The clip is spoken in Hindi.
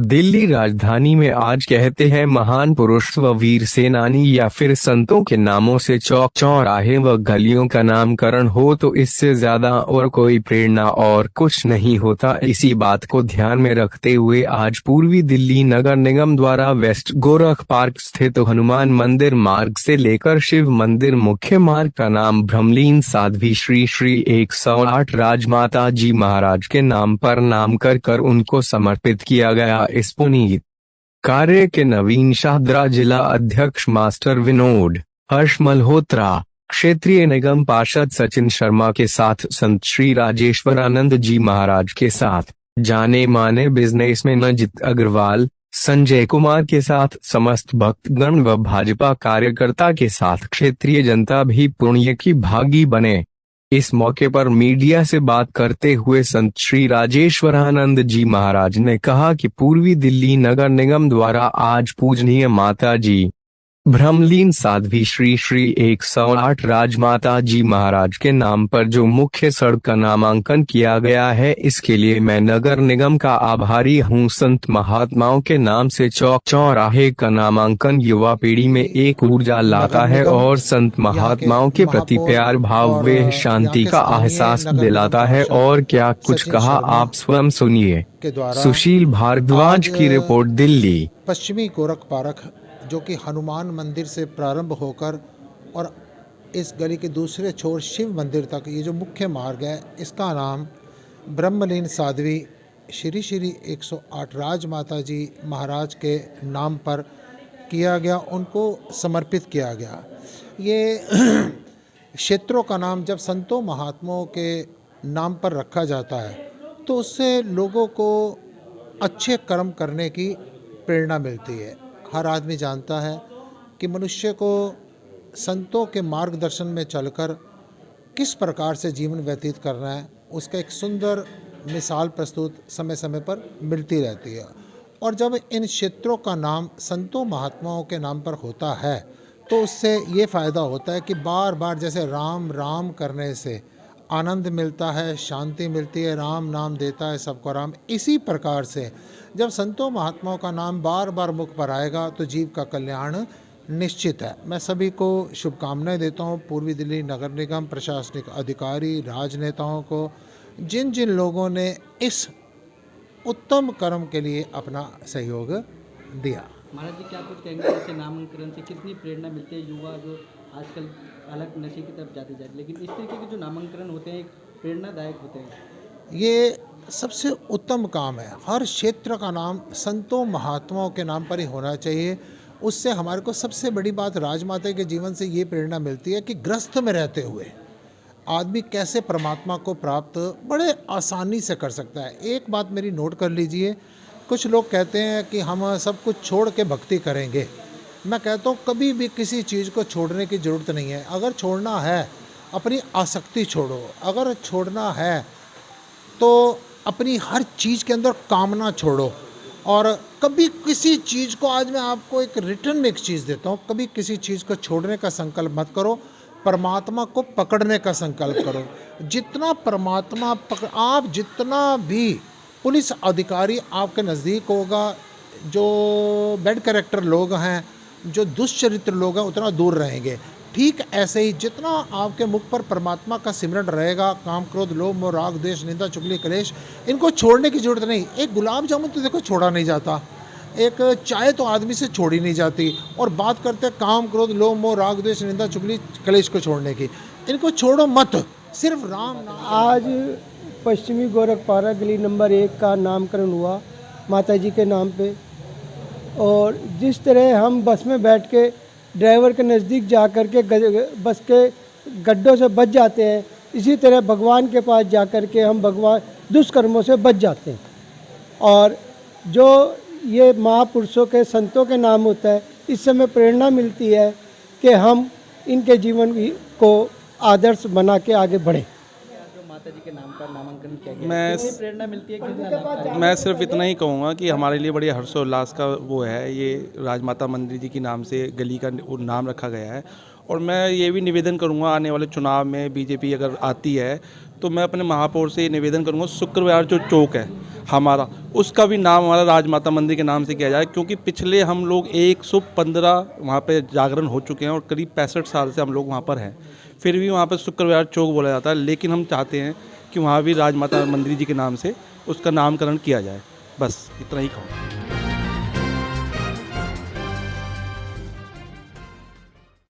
दिल्ली राजधानी में आज कहते हैं महान पुरुष व वीर सेनानी या फिर संतों के नामों से चौक चौराहे व गलियों का नामकरण हो तो इससे ज्यादा और कोई प्रेरणा और कुछ नहीं होता। इसी बात को ध्यान में रखते हुए आज पूर्वी दिल्ली नगर निगम द्वारा वेस्ट गोरख पार्क स्थित हनुमान मंदिर मार्ग से लेकर शिव मंदिर मुख्य मार्ग का नाम ब्रह्मलीन साध्वी श्री श्री 108 राजमाता जी महाराज के नाम पर नाम कर उनको समर्पित किया गया। इस पुनीत कार्य के नवीन शाहदरा जिला अध्यक्ष मास्टर विनोद हर्ष मल्होत्रा, क्षेत्रीय निगम पार्षद सचिन शर्मा के साथ संत श्री राजेश्वरानंद जी महाराज के साथ जाने माने बिजनेसमैन अजित अग्रवाल, संजय कुमार के साथ समस्त भक्तगण व भाजपा कार्यकर्ता के साथ क्षेत्रीय जनता भी पुण्य की भागी बने। इस मौके पर मीडिया से बात करते हुए संत श्री राजेश्वरानंद जी महाराज ने कहा कि पूर्वी दिल्ली नगर निगम द्वारा आज पूजनीय माता जी ब्रह्मलीन साध्वी श्री श्री 108 राजमाता जी महाराज के नाम पर जो मुख्य सड़क का नामांकन किया गया है, इसके लिए मैं नगर निगम का आभारी हूं। संत महात्माओं के नाम से चौक चौराहे का नामांकन युवा पीढ़ी में एक ऊर्जा लाता है और संत महात्माओं के प्रति प्यार भाव व शांति का एहसास दिलाता है। और क्या कुछ कहा, आप स्वयं सुनिए। सुशील भारद्वाज की रिपोर्ट, दिल्ली। पश्चिमी गोरख पार्क जो कि हनुमान मंदिर से प्रारंभ होकर और इस गली के दूसरे छोर शिव मंदिर तक ये जो मुख्य मार्ग है, इसका नाम ब्रह्मलीन साध्वी श्री श्री 108 राजमाता जी महाराज के नाम पर किया गया, उनको समर्पित किया गया। ये क्षेत्रों का नाम जब संतों महात्माओं के नाम पर रखा जाता है तो उससे लोगों को अच्छे कर्म करने की प्रेरणा मिलती है। हर आदमी जानता है कि मनुष्य को संतों के मार्गदर्शन में चलकर किस प्रकार से जीवन व्यतीत करना है, उसका एक सुंदर मिसाल प्रस्तुत समय समय पर मिलती रहती है। और जब इन क्षेत्रों का नाम संतों महात्माओं के नाम पर होता है तो उससे ये फ़ायदा होता है कि बार बार जैसे राम राम करने से आनंद मिलता है, शांति मिलती है, राम नाम देता है सबको राम। इसी प्रकार से जब संतों महात्माओं का नाम बार बार मुख पर आएगा तो जीव का कल्याण निश्चित है। मैं सभी को शुभकामनाएं देता हूं, पूर्वी दिल्ली नगर निगम, प्रशासनिक अधिकारी, राजनेताओं को, जिन जिन लोगों ने इस उत्तम कर्म के लिए अपना सहयोग दिया। महाराज जी, क्या कुछ कहेंगे, जैसे नामांकन से कितनी प्रेरणा मिलती है? युवा जो आजकल अलग नशे की तरफ जाते जाते, लेकिन इस तरीके के जो नामांकन होते हैं एक प्रेरणादायक होते हैं। ये सबसे उत्तम काम है। हर क्षेत्र का नाम संतों महात्माओं के नाम पर ही होना चाहिए। उससे हमारे को सबसे बड़ी बात राजमाता के जीवन से ये प्रेरणा मिलती है कि गृहस्थ में रहते हुए आदमी कैसे परमात्मा को प्राप्त बड़े आसानी से कर सकता है। एक बात मेरी नोट कर लीजिए, कुछ लोग कहते हैं कि हम सब कुछ छोड़ के भक्ति करेंगे। मैं कहता हूँ कभी भी किसी चीज़ को छोड़ने की ज़रूरत नहीं है। अगर छोड़ना है अपनी आसक्ति छोड़ो, अगर छोड़ना है तो अपनी हर चीज़ के अंदर कामना छोड़ो। और कभी किसी चीज़ को, आज मैं आपको एक रिटर्न में एक चीज़ देता हूँ, कभी किसी चीज़ को छोड़ने का संकल्प मत करो, परमात्मा को पकड़ने का संकल्प करो। जितना परमात्मा आप जितना भी पुलिस अधिकारी आपके नज़दीक होगा, जो बैड कैरेक्टर लोग हैं, जो दुष्चरित्र लोग हैं, उतना दूर रहेंगे। ठीक ऐसे ही जितना आपके मुख पर परमात्मा का सिमरन रहेगा, काम क्रोध लोभ मोह राग द्वेष निंदा चुगली कलेश, इनको छोड़ने की जरूरत नहीं। एक गुलाब जामुन तो देखो छोड़ा नहीं जाता, एक चाय तो आदमी से छोड़ी नहीं जाती, और बात करते हैं काम क्रोध लोभ मोह राग द्वेष निंदा चुगली कलेश को छोड़ने की। इनको छोड़ो मत, सिर्फ राम नाम। आज पश्चिमी गोरख पार्क गली नंबर 1 का नामकरण हुआ माता जी के नाम पे। और जिस तरह हम बस में बैठ के ड्राइवर के नज़दीक जा कर के बस के गड्ढों से बच जाते हैं, इसी तरह भगवान के पास जा कर के हम भगवान दुष्कर्मों से बच जाते हैं। और जो ये महापुरुषों के संतों के नाम होता है, इससे हमें प्रेरणा मिलती है कि हम इनके जीवन को आदर्श बना के आगे बढ़ें। माता जी के नाम पर नामांकन किया गया, कितनी प्रेरणा मिलती है? मैं सिर्फ इतना ही कहूँगा कि हमारे लिए बड़ी हर्षोल्लास का वो है, ये राजमाता मंदिर जी के नाम से गली का नाम रखा गया है। और मैं ये भी निवेदन करूँगा, आने वाले चुनाव में बीजेपी अगर आती है तो मैं अपने महापौर से ये निवेदन करूँगा, शुक्रवार जो चौक है हमारा, उसका भी नाम हमारा राजमाता मंदिर के नाम से किया जाए, क्योंकि पिछले हम लोग 115 वहाँ पे जागरण हो चुके हैं और करीब 65 साल से हम लोग वहाँ पर हैं, फिर भी वहाँ पर शुक्रवार चौक बोला जाता है। लेकिन हम चाहते हैं कि वहाँ भी राजमाता मंदिर जी के नाम से उसका नामकरण किया जाए। बस इतना ही कहूँगा।